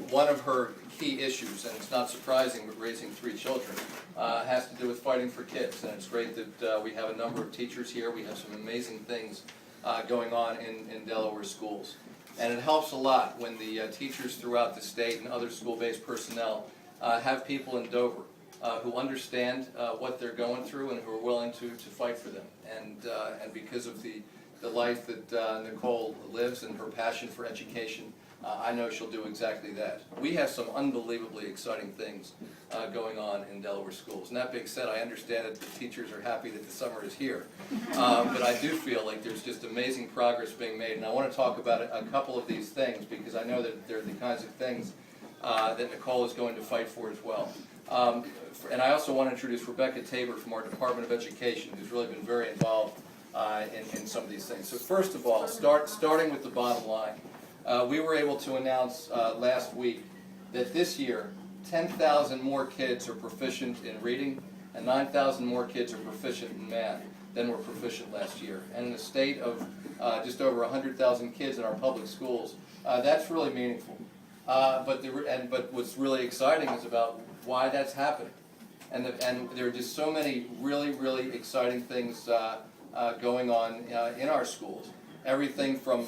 One of her key issues, and it's not surprising with raising 3 children, has to do with fighting for kids. And it's great that we have a number of teachers here. We have some amazing things going on in Delaware schools. And it helps a lot when the teachers throughout the state and other school-based personnel have people in Dover who understand what they're going through and who are willing to fight for them. And because of the life that Nicole lives and her passion for education, I know she'll do exactly that. We have some unbelievably exciting things going on in Delaware schools. And that being said, I understand that the teachers are happy that the summer is here. But I do feel like there's just amazing progress being made. And I want to talk about a couple of these things because I know that they're the kinds of things that Nicole is going to fight for as well. And I also want to introduce Rebecca Tabor from our Department of Education, who's really been very involved in some of these things. So first of all, starting with the bottom line. We were able to announce last week that this year 10,000 more kids are proficient in reading and 9,000 more kids are proficient in math than were proficient last year. And in a state of just over 100,000 kids in our public schools, that's really meaningful. But what's really exciting is about why that's happening. And there are just so many really, really exciting things going on in our schools. Everything from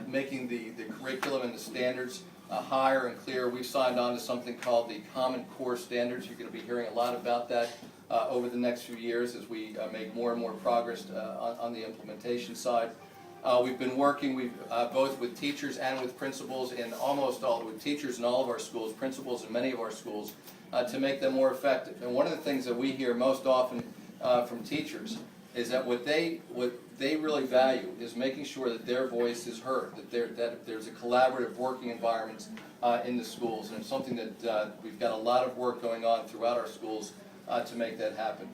making the curriculum and the standards higher and clearer. We've signed on to something called the Common Core Standards. You're going to be hearing a lot about that over the next few years as we make more and more progress on the implementation side. We've been working both with teachers and with principals with teachers in all of our schools, principals in many of our schools, to make them more effective. And one of the things that we hear most often from teachers is that what they really value is making sure that their voice is heard, that there's a collaborative working environment in the schools, and it's something that we've got a lot of work going on throughout our schools to make that happen.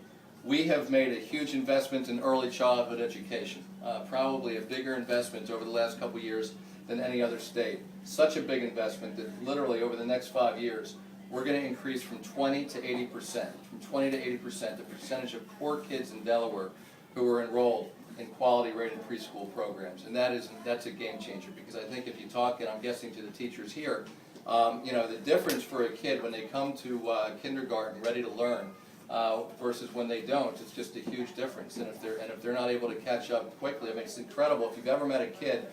We have made a huge investment in early childhood education, probably a bigger investment over the last couple years than any other state. Such a big investment that literally over the next 5 years we're going to increase from 20 to 80%, the percentage of poor kids in Delaware who are enrolled in quality rated preschool programs. And that's a game changer, because I think if you talk, and I'm guessing to the teachers here, the difference for a kid when they come to kindergarten ready to learn versus when they don't, it's just a huge difference. And if they're not able to catch up quickly, I mean, it's incredible. If you've ever met a kid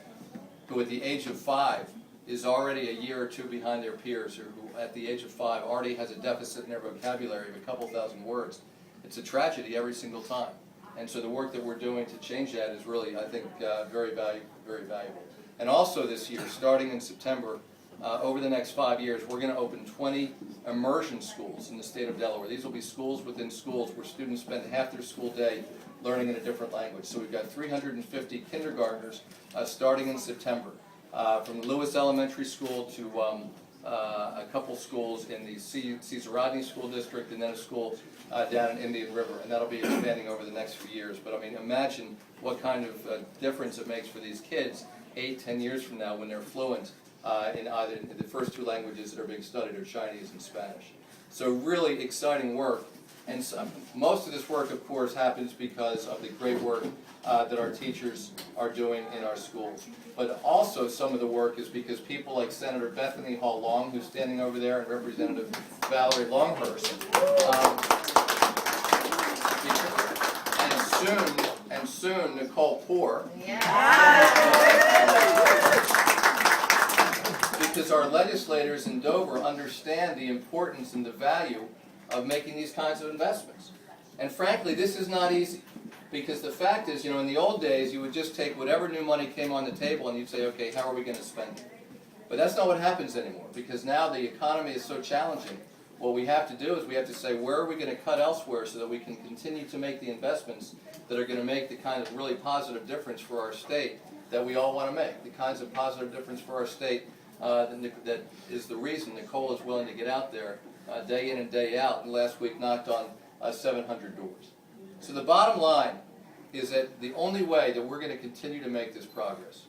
who at the age of 5 is already a year or two behind their peers, or who at the age of 5 already has a deficit in their vocabulary of a couple thousand words, it's a tragedy every single time. And so the work that we're doing to change that is really, I think, very valuable. And also this year, starting in September, over the next 5 years, we're going to open 20 immersion schools in the state of Delaware. These will be schools within schools where students spend half their school day learning in a different language. So we've got 350 kindergartners starting in September, from Lewis Elementary School to a couple schools in the Cesar Rodney School District, and then a school down in Indian River, and that'll be expanding over the next few years. But I mean, imagine what kind of difference it makes for these kids 8-10 years from now when they're fluent in either the first 2 languages that are being studied are Chinese and Spanish. So really exciting work. And most of this work, of course, happens because of the great work that our teachers are doing in our schools. But also some of the work is because people like Senator Bethany Hall Long, who's standing over there, and Representative Valerie Longhurst. And soon Nicole Poore. Because our legislators in Dover understand the importance and the value of making these kinds of investments. And frankly, this is not easy, because the fact is, in the old days, you would just take whatever new money came on the table and you'd say, okay, how are we going to spend it? But that's not what happens anymore, because now the economy is so challenging. What we have to do is we have to say, where are we going to cut elsewhere so that we can continue to make the investments that are going to make the kind of really positive difference for our state that we all want to make, the kinds of positive difference for our state that is the reason Nicole is willing to get out there day in and day out, and last week knocked on 700 doors. So the bottom line is that the only way that we're going to continue to make this progress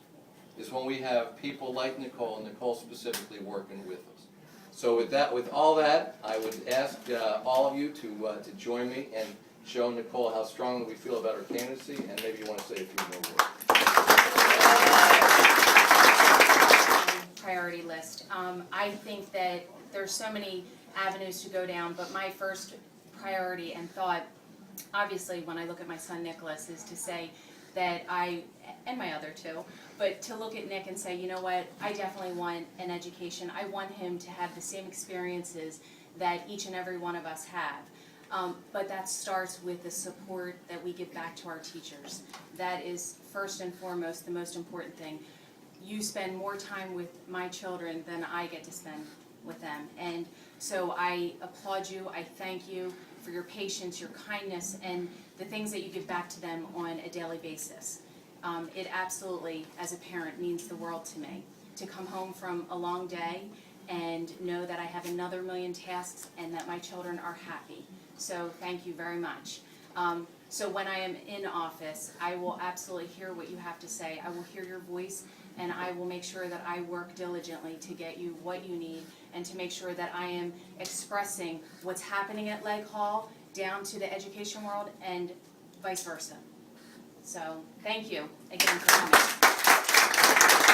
is when we have people like Nicole, and Nicole specifically, working with us. So with all that, I would ask all of you to join me and show Nicole how strongly we feel about her candidacy, and maybe you want to say a few more words. there's so many avenues to go down, but my first priority and thought, obviously, when I look at my son Nicholas, is to say that and my other two, but to look at Nick and say, you know what, I definitely want an education. I want him to have the same experiences that each and every one of us have. But that starts with the support that we give back to our teachers. That is first and foremost the most important thing. You spend more time with my children than I get to spend with them. And so I applaud you, I thank you for your patience, your kindness, and the things that you give back to them on a daily basis. It absolutely, as a parent, means the world to me. To come home from a long day and know that I have another million tasks and that my children are happy. So thank you very much. So when I am in office, I will absolutely hear what you have to say. I will hear your voice, and I will make sure that I work diligently to get you what you need and to make sure that I am expressing what's happening at Legg Hall down to the education world and vice versa. So thank you again for coming.